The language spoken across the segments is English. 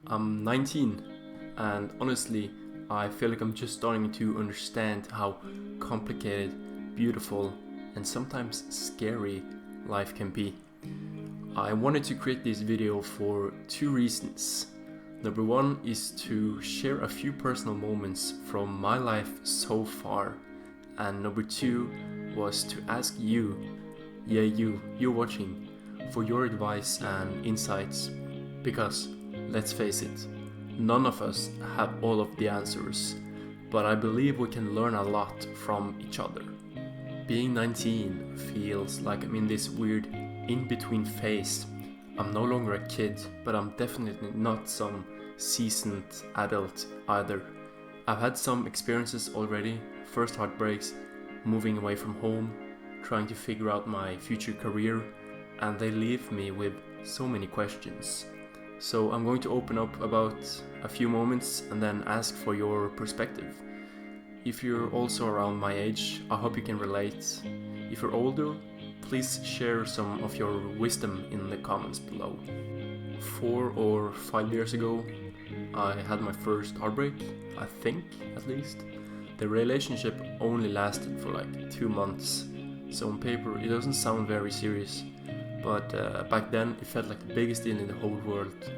I'm 19, and honestly, I feel like I'm just starting to understand how complicated, beautiful, and sometimes scary life can be. I wanted to create this video for two reasons. Number one is to share a few personal moments from my life so far, and number two was to ask you, you're watching, for your advice and insights. Because, let's face it, none of us have all of the answers, but I believe we can learn a lot from each other. Being 19 feels like I'm in this weird in-between phase. I'm no longer a kid, but I'm definitely not some seasoned adult either. I've had some experiences already, first heartbreaks, moving away from home, trying to figure out my future career, and they leave me with so many questions. So I'm going to open up about a few moments and then ask for your perspective. If you're also around my age, I hope you can relate. If you're older, please share some of your wisdom in the comments below. 4 or 5 years ago, I had my first heartbreak, I think at least. The relationship only lasted for like 2 months, so on paper it doesn't sound very serious, but back then it felt like the biggest deal in the whole world.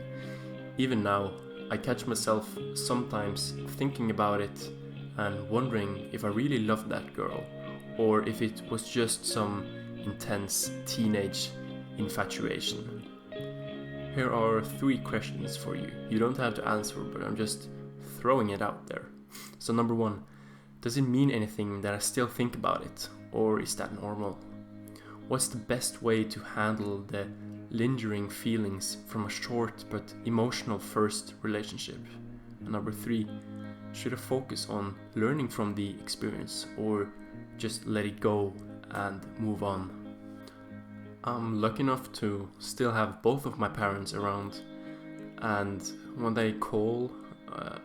Even now, I catch myself sometimes thinking about it and wondering if I really loved that girl, or if it was just some intense teenage infatuation. Here are 3 questions for you. You don't have to answer, but I'm just throwing it out there. So number 1, does it mean anything that I still think about it, or is that normal? What's the best way to handle the lingering feelings from a short but emotional first relationship? And number 3, should I focus on learning from the experience or just let it go and move on? I'm lucky enough to still have both of my parents around, and when they call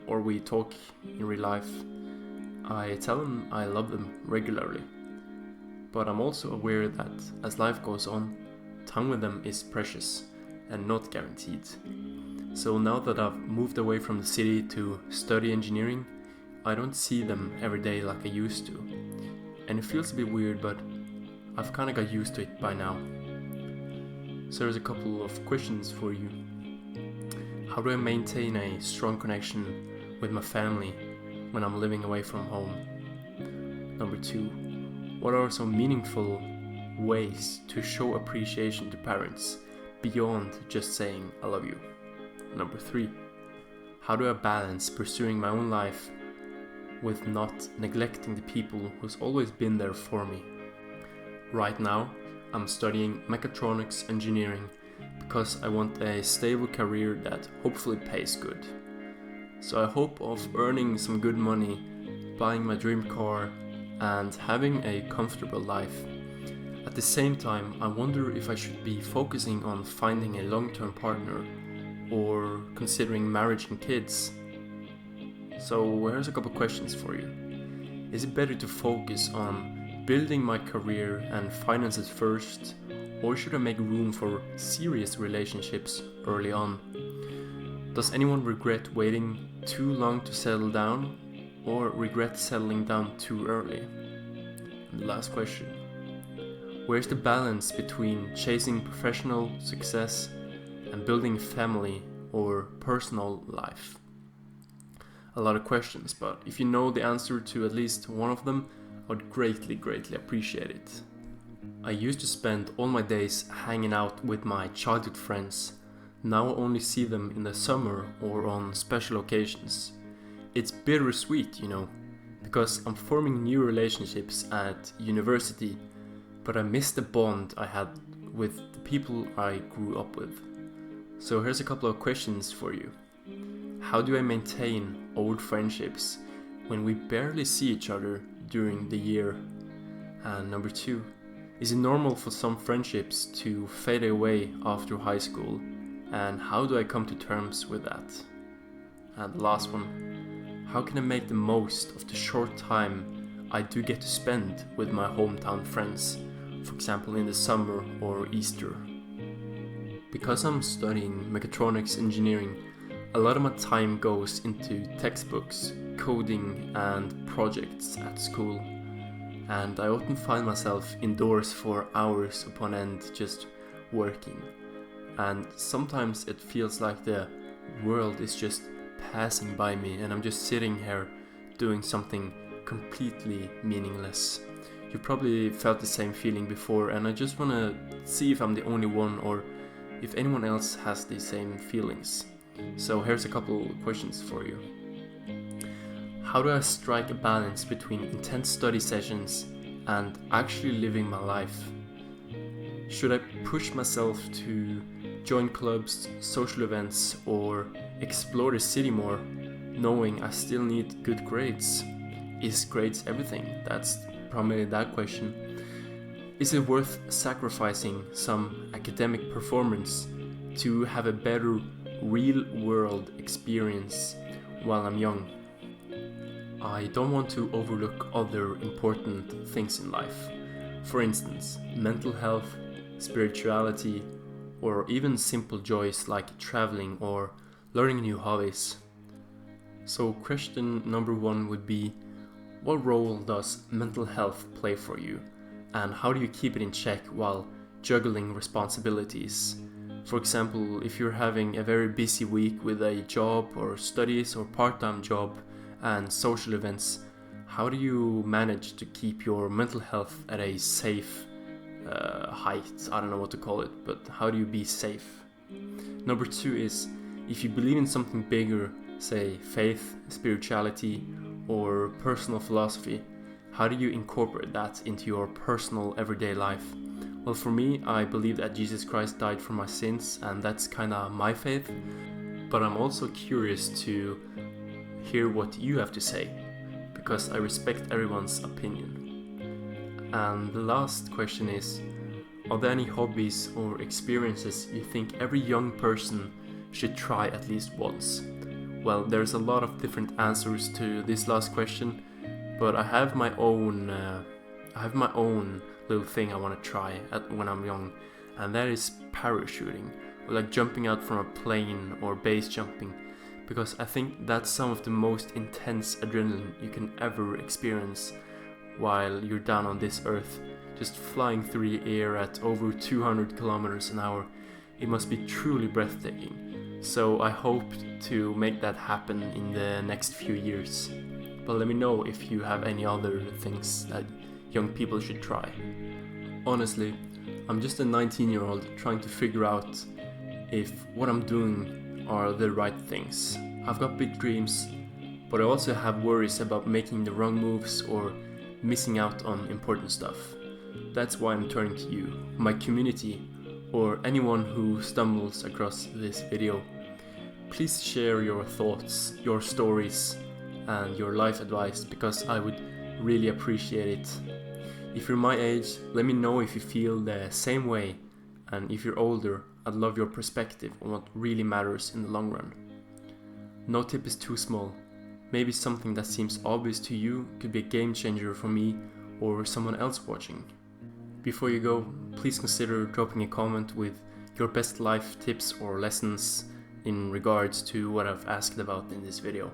or we talk in real life, I tell them I love them regularly. But I'm also aware that as life goes on, time with them is precious and not guaranteed. So now that I've moved away from the city to study engineering, I don't see them every day like I used to. And it feels a bit weird, but I've kinda got used to it by now. So there's a couple of questions for you. How do I maintain a strong connection with my family when I'm living away from home? Number 2, what are some meaningful ways to show appreciation to parents beyond just saying I love you? Number 3, how do I balance pursuing my own life with not neglecting the people who's always been there for me? Right now, I'm studying mechatronics engineering because I want a stable career that hopefully pays good. So I hope of earning some good money, buying my dream car, and having a comfortable life. At the same time, I wonder if I should be focusing on finding a long-term partner or considering marriage and kids. So here's a couple questions for you. Is it better to focus on building my career and finances first, or should I make room for serious relationships early on? Does anyone regret waiting too long to settle down, or regret settling down too early? And the last question, where's the balance between chasing professional success and building a family or personal life? A lot of questions, but if you know the answer to at least one of them, I would greatly appreciate it. I used to spend all my days hanging out with my childhood friends. Now I only see them in the summer or on special occasions. It's bittersweet, because I'm forming new relationships at university, but I miss the bond I had with the people I grew up with. So here's a couple of questions for you. How do I maintain old friendships when we barely see each other during the year? And number 2, is it normal for some friendships to fade away after high school? And how do I come to terms with that? And the last one, how can I make the most of the short time I do get to spend with my hometown friends, for example in the summer or Easter? Because I'm studying mechatronics engineering, A lot of my time goes into textbooks, coding and projects at school, and I often find myself indoors for hours upon end just working. And sometimes it feels like the world is just passing by me and I'm just sitting here doing something completely meaningless. You probably felt the same feeling before, and I just want to see if I'm the only one or if anyone else has the same feelings. So here's a couple questions for you. How do I strike a balance between intense study sessions and actually living my life? Should I push myself to join clubs, social events, or explore the city more, knowing I still need good grades? Is grades everything? That's primarily that question. Is it worth sacrificing some academic performance to have a better real-world experience while I'm young? I don't want to overlook other important things in life. For instance, mental health, spirituality, or even simple joys like traveling or learning new hobbies. So question number 1 would be, what role does mental health play for you? And how do you keep it in check while juggling responsibilities? For example, if you're having a very busy week with a job or studies or part-time job and social events, how do you manage to keep your mental health at a safe height? I don't know what to call it, but how do you be safe? Number 2 is, if you believe in something bigger, say faith, spirituality, or personal philosophy, how do you incorporate that into your personal everyday life? Well, for me, I believe that Jesus Christ died for my sins, and that's kind of my faith, but I'm also curious to hear what you have to say, because I respect everyone's opinion. And the last question is, are there any hobbies or experiences you think every young person should try at least once? Well, there's a lot of different answers to this last question, but I have my own little thing I want to try when I'm young, and that is parachuting, or like jumping out from a plane or base jumping, because I think that's some of the most intense adrenaline you can ever experience while you're down on this earth, just flying through the air at over 200 kilometers an hour. It must be truly breathtaking. So I hope to make that happen in the next few years. But let me know if you have any other things that young people should try. Honestly, I'm just a 19-year-old trying to figure out if what I'm doing are the right things. I've got big dreams, but I also have worries about making the wrong moves or missing out on important stuff. That's why I'm turning to you, my community, or anyone who stumbles across this video. Please share your thoughts, your stories, and your life advice, because I would really appreciate it. If you're my age, let me know if you feel the same way, and if you're older, I'd love your perspective on what really matters in the long run. No tip is too small. Maybe something that seems obvious to you could be a game changer for me or someone else watching. Before you go, please consider dropping a comment with your best life tips or lessons in regards to what I've asked about in this video.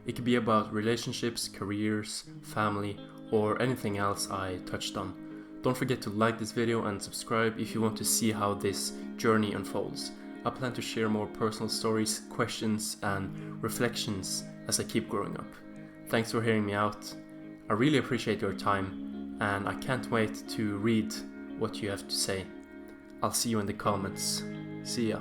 It could be about relationships, careers, family, or anything else I touched on. Don't forget to like this video and subscribe if you want to see how this journey unfolds. I plan to share more personal stories, questions, and reflections as I keep growing up. Thanks for hearing me out. I really appreciate your time, and I can't wait to read what you have to say. I'll see you in the comments. See ya.